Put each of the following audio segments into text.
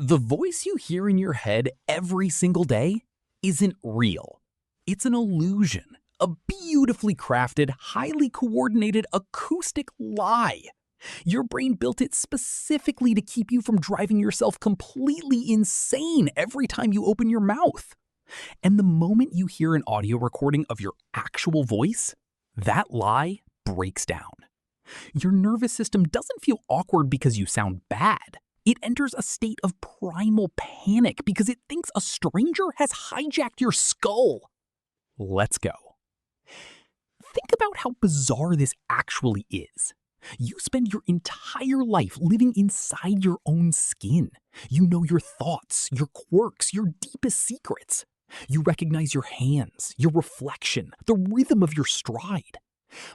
The voice you hear in your head every single day isn't real. It's an illusion, a beautifully crafted, highly coordinated acoustic lie. Your brain built it specifically to keep you from driving yourself completely insane every time you open your mouth. And the moment you hear an audio recording of your actual voice, that lie breaks down. Your nervous system doesn't feel awkward because you sound bad. It enters a state of primal panic because it thinks a stranger has hijacked your skull. Let's go. Think about how bizarre this actually is. You spend your entire life living inside your own skin. You know your thoughts, your quirks, your deepest secrets. You recognize your hands, your reflection, the rhythm of your stride.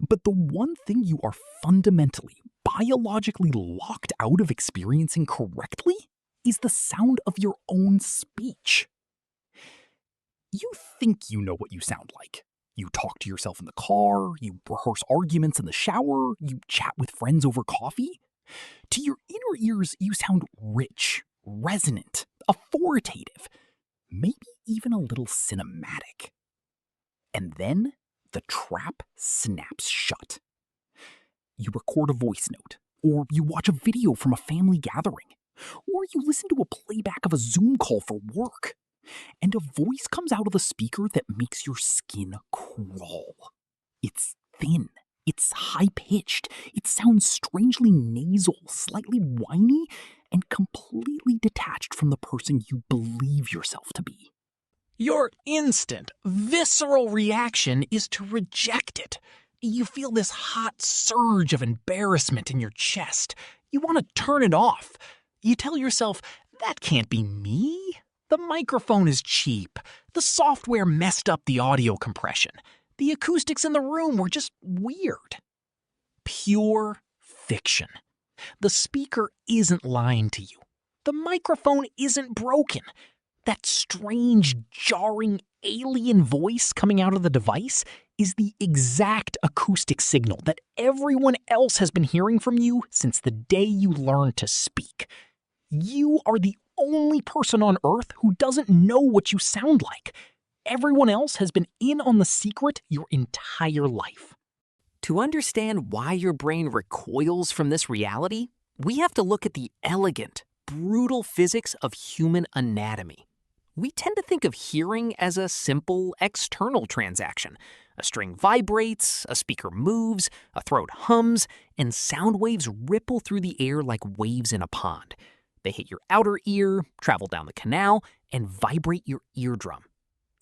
But the one thing you are fundamentally, biologically locked out of experiencing correctly is the sound of your own speech. You think you know what you sound like. You talk to yourself in the car, you rehearse arguments in the shower, you chat with friends over coffee. To your inner ears, you sound rich, resonant, authoritative, maybe even a little cinematic. And then the trap snaps shut. You record a voice note, or you watch a video from a family gathering, or you listen to a playback of a Zoom call for work, and a voice comes out of the speaker that makes your skin crawl. It's thin, it's high-pitched, it sounds strangely nasal, slightly whiny, and completely detached from the person you believe yourself to be. Your instant, visceral reaction is to reject it. You feel this hot surge of embarrassment in your chest. You want to turn it off. You tell yourself, that can't be me. The microphone is cheap. The software messed up the audio compression. The acoustics in the room were just weird. Pure fiction. The speaker isn't lying to you. The microphone isn't broken. That strange, jarring, alien voice coming out of the device is the exact acoustic signal that everyone else has been hearing from you since the day you learned to speak. You are the only person on Earth who doesn't know what you sound like. Everyone else has been in on the secret your entire life. To understand why your brain recoils from this reality, we have to look at the elegant, brutal physics of human anatomy. We tend to think of hearing as a simple external transaction. A string vibrates, a speaker moves, a throat hums, and sound waves ripple through the air like waves in a pond. They hit your outer ear, travel down the canal, and vibrate your eardrum.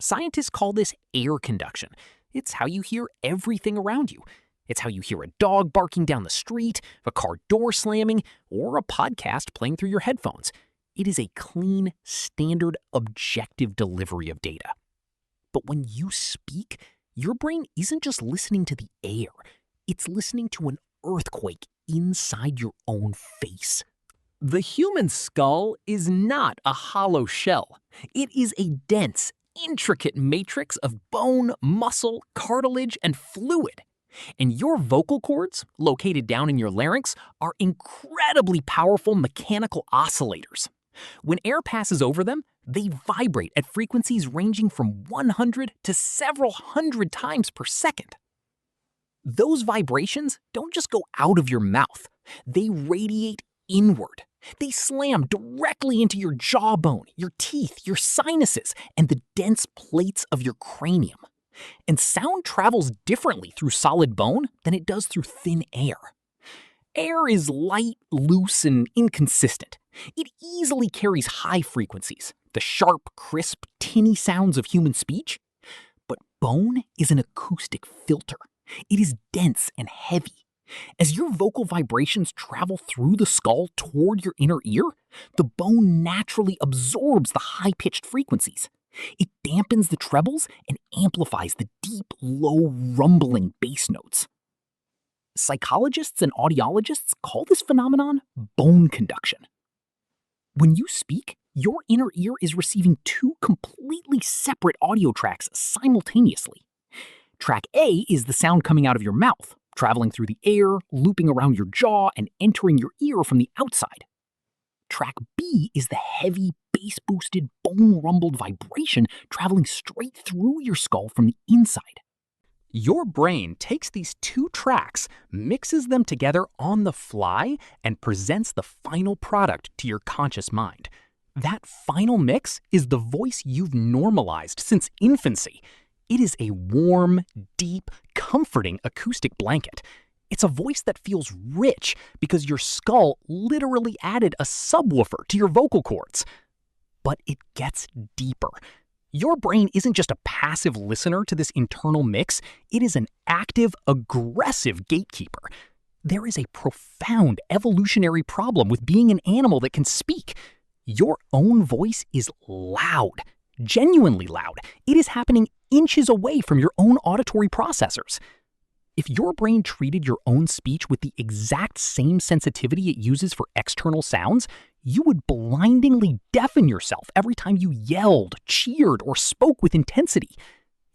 Scientists call this air conduction. It's how you hear everything around you. It's how you hear a dog barking down the street, a car door slamming, or a podcast playing through your headphones. It is a clean, standard, objective delivery of data. But when you speak, your brain isn't just listening to the air. It's listening to an earthquake inside your own face. The human skull is not a hollow shell. It is a dense, intricate matrix of bone, muscle, cartilage, and fluid. And your vocal cords, located down in your larynx, are incredibly powerful mechanical oscillators. When air passes over them, they vibrate at frequencies ranging from 100 to several hundred times per second. Those vibrations don't just go out of your mouth. They radiate inward. They slam directly into your jawbone, your teeth, your sinuses, and the dense plates of your cranium. And sound travels differently through solid bone than it does through thin air. Air is light, loose, and inconsistent. It easily carries high frequencies, the sharp, crisp, tinny sounds of human speech. But bone is an acoustic filter. It is dense and heavy. As your vocal vibrations travel through the skull toward your inner ear, the bone naturally absorbs the high-pitched frequencies. It dampens the trebles and amplifies the deep, low, rumbling bass notes. Psychologists and audiologists call this phenomenon bone conduction. When you speak, your inner ear is receiving two completely separate audio tracks simultaneously. Track A is the sound coming out of your mouth, traveling through the air, looping around your jaw, and entering your ear from the outside. Track B is the heavy, bass-boosted, bone-rumbled vibration traveling straight through your skull from the inside. Your brain takes these two tracks, mixes them together on the fly, and presents the final product to your conscious mind. That final mix is the voice you've normalized since infancy. It is a warm, deep, comforting acoustic blanket. It's a voice that feels rich because your skull literally added a subwoofer to your vocal cords. But it gets deeper. Your brain isn't just a passive listener to this internal mix, it is an active, aggressive gatekeeper. There is a profound evolutionary problem with being an animal that can speak. Your own voice is loud, genuinely loud. It is happening inches away from your own auditory processors. If your brain treated your own speech with the exact same sensitivity it uses for external sounds, you would blindingly deafen yourself every time you yelled, cheered, or spoke with intensity.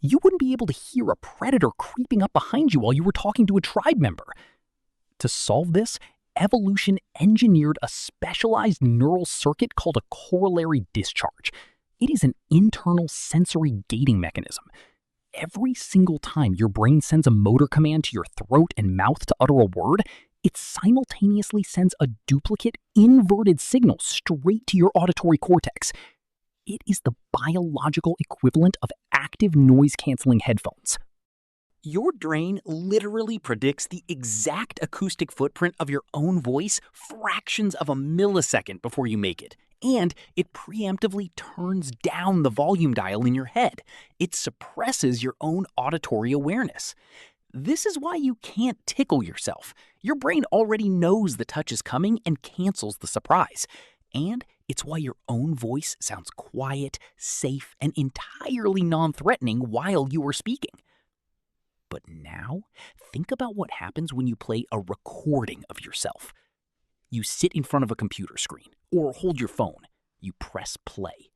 You wouldn't be able to hear a predator creeping up behind you while you were talking to a tribe member. To solve this, evolution engineered a specialized neural circuit called a corollary discharge. It is an internal sensory gating mechanism. Every single time your brain sends a motor command to your throat and mouth to utter a word, it simultaneously sends a duplicate, inverted signal straight to your auditory cortex. It is the biological equivalent of active noise-canceling headphones. Your brain literally predicts the exact acoustic footprint of your own voice fractions of a millisecond before you make it. And it preemptively turns down the volume dial in your head. It suppresses your own auditory awareness. This is why you can't tickle yourself. Your brain already knows the touch is coming and cancels the surprise. And it's why your own voice sounds quiet, safe, and entirely non-threatening while you are speaking. But now, think about what happens when you play a recording of yourself. You sit in front of a computer screen or hold your phone. You press play.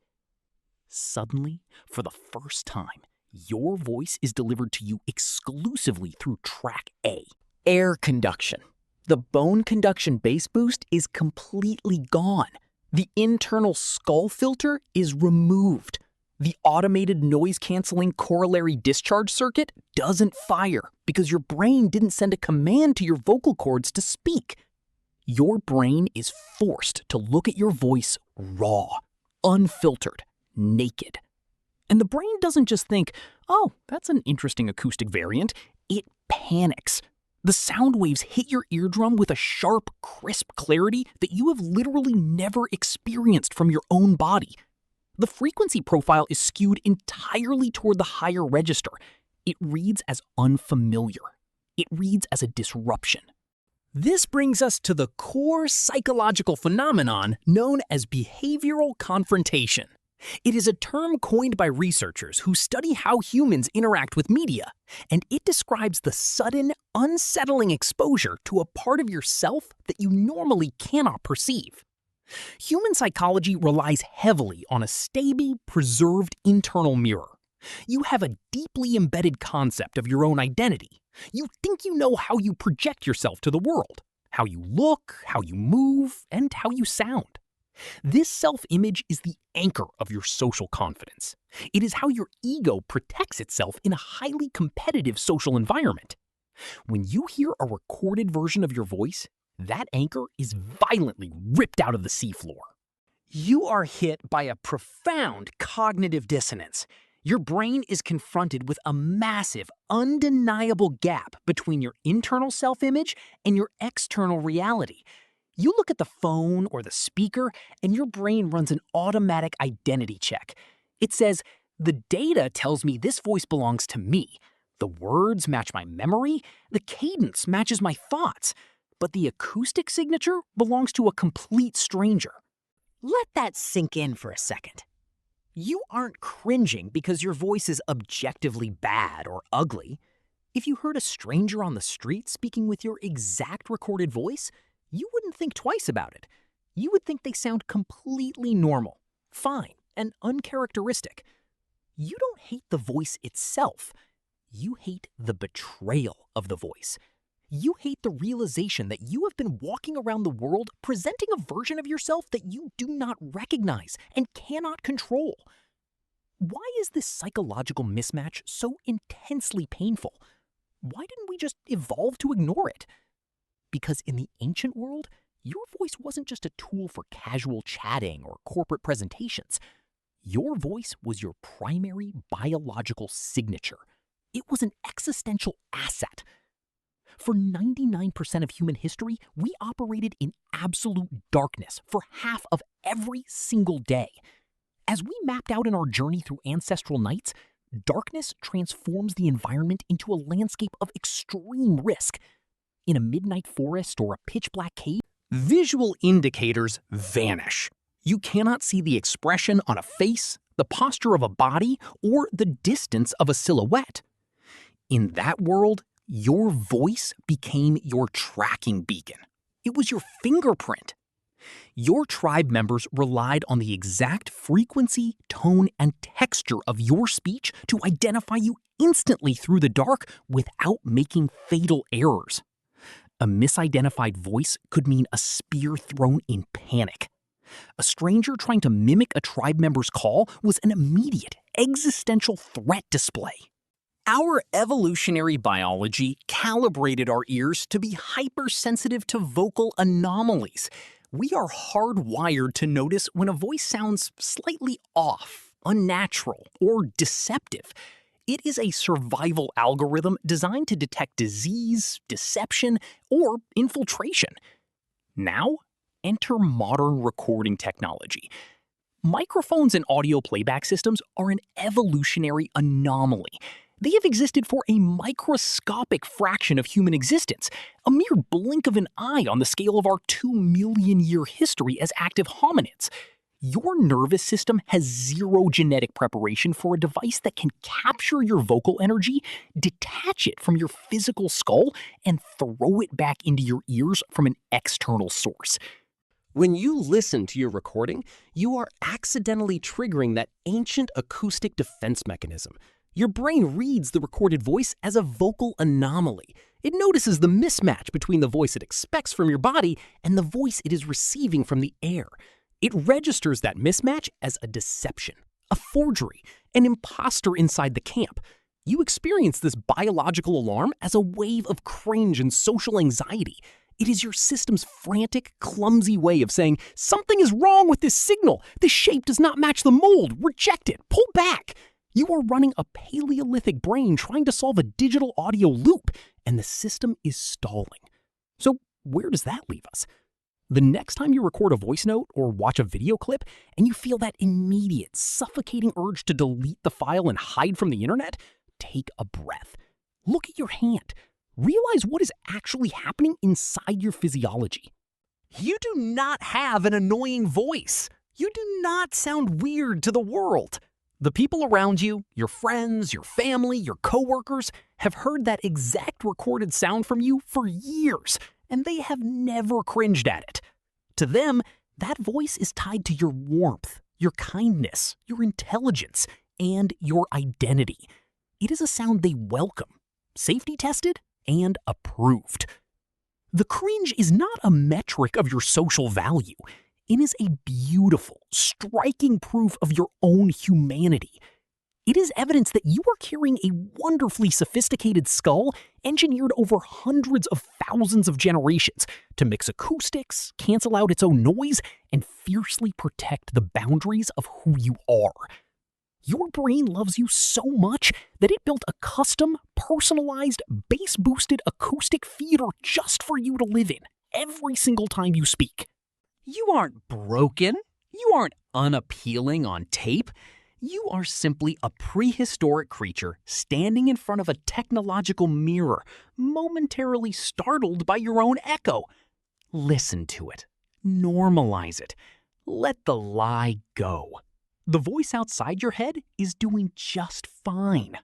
Suddenly, for the first time, your voice is delivered to you exclusively through track A, air conduction. The bone conduction bass boost is completely gone. The internal skull filter is removed. The automated noise-canceling corollary discharge circuit doesn't fire because your brain didn't send a command to your vocal cords to speak. Your brain is forced to look at your voice raw, unfiltered, naked. And the brain doesn't just think, oh, that's an interesting acoustic variant. It panics. The sound waves hit your eardrum with a sharp, crisp clarity that you have literally never experienced from your own body. The frequency profile is skewed entirely toward the higher register. It reads as unfamiliar. It reads as a disruption. This brings us to the core psychological phenomenon known as behavioral confrontation. It is a term coined by researchers who study how humans interact with media, and it describes the sudden, unsettling exposure to a part of yourself that you normally cannot perceive. Human psychology relies heavily on a stable, preserved internal mirror. You have a deeply embedded concept of your own identity. You think you know how you project yourself to the world, how you look, how you move, and how you sound. This self-image is the anchor of your social confidence. It is how your ego protects itself in a highly competitive social environment. When you hear a recorded version of your voice, that anchor is violently ripped out of the seafloor. You are hit by a profound cognitive dissonance. Your brain is confronted with a massive, undeniable gap between your internal self-image and your external reality. You look at the phone or the speaker, and your brain runs an automatic identity check. It says, the data tells me this voice belongs to me. The words match my memory. The cadence matches my thoughts. But the acoustic signature belongs to a complete stranger. Let that sink in for a second. You aren't cringing because your voice is objectively bad or ugly. If you heard a stranger on the street speaking with your exact recorded voice, you wouldn't think twice about it. You would think they sound completely normal, fine, and uncharacteristic. You don't hate the voice itself. You hate the betrayal of the voice. You hate the realization that you have been walking around the world presenting a version of yourself that you do not recognize and cannot control. Why is this psychological mismatch so intensely painful? Why didn't we just evolve to ignore it? Because in the ancient world, your voice wasn't just a tool for casual chatting or corporate presentations. Your voice was your primary biological signature. It was an existential asset. For 99% of human history, we operated in absolute darkness for half of every single day. As we mapped out in our journey through ancestral nights, darkness transforms the environment into a landscape of extreme risk. In a midnight forest or a pitch-black cave, Visual indicators vanish. You cannot see the expression on a face, the posture of a body, or the distance of a silhouette. In that world, your voice became your tracking beacon. It was your fingerprint. Your tribe members relied on the exact frequency, tone, and texture of your speech to identify you instantly through the dark without making fatal errors. A misidentified voice could mean a spear thrown in panic. A stranger trying to mimic a tribe member's call was an immediate, existential threat display. Our evolutionary biology calibrated our ears to be hypersensitive to vocal anomalies. We are hardwired to notice when a voice sounds slightly off, unnatural, or deceptive. It is a survival algorithm designed to detect disease, deception, or infiltration. Now, enter modern recording technology. Microphones and audio playback systems are an evolutionary anomaly. They have existed for a microscopic fraction of human existence, a mere blink of an eye on the scale of our 2-million-year history as active hominids. Your nervous system has zero genetic preparation for a device that can capture your vocal energy, detach it from your physical skull, and throw it back into your ears from an external source. When you listen to your recording, you are accidentally triggering that ancient acoustic defense mechanism. Your brain reads the recorded voice as a vocal anomaly. It notices the mismatch between the voice it expects from your body and the voice it is receiving from the air. It registers that mismatch as a deception, a forgery, an imposter inside the camp. You experience this biological alarm as a wave of cringe and social anxiety. It is your system's frantic, clumsy way of saying, something is wrong with this signal. This shape does not match the mold. Reject it. Pull back. You are running a paleolithic brain trying to solve a digital audio loop, and the system is stalling. So where does that leave us? The next time you record a voice note or watch a video clip and you feel that immediate, suffocating urge to delete the file and hide from the internet, take a breath. Look at your hand. Realize what is actually happening inside your physiology. You do not have an annoying voice. You do not sound weird to the world. The people around you, your friends, your family, your coworkers, have heard that exact recorded sound from you for years, and they have never cringed at it. To them, that voice is tied to your warmth, your kindness, your intelligence, and your identity. It is a sound they welcome, safety tested, and approved. The cringe is not a metric of your social value. It is a beautiful, striking proof of your own humanity. It is evidence that you are carrying a wonderfully sophisticated skull engineered over hundreds of thousands of generations to mix acoustics, cancel out its own noise, and fiercely protect the boundaries of who you are. Your brain loves you so much that it built a custom, personalized, bass-boosted acoustic theater just for you to live in every single time you speak. You aren't broken. You aren't unappealing on tape. You are simply a prehistoric creature standing in front of a technological mirror, momentarily startled by your own echo. Listen to it. Normalize it. Let the lie go. The voice outside your head is doing just fine.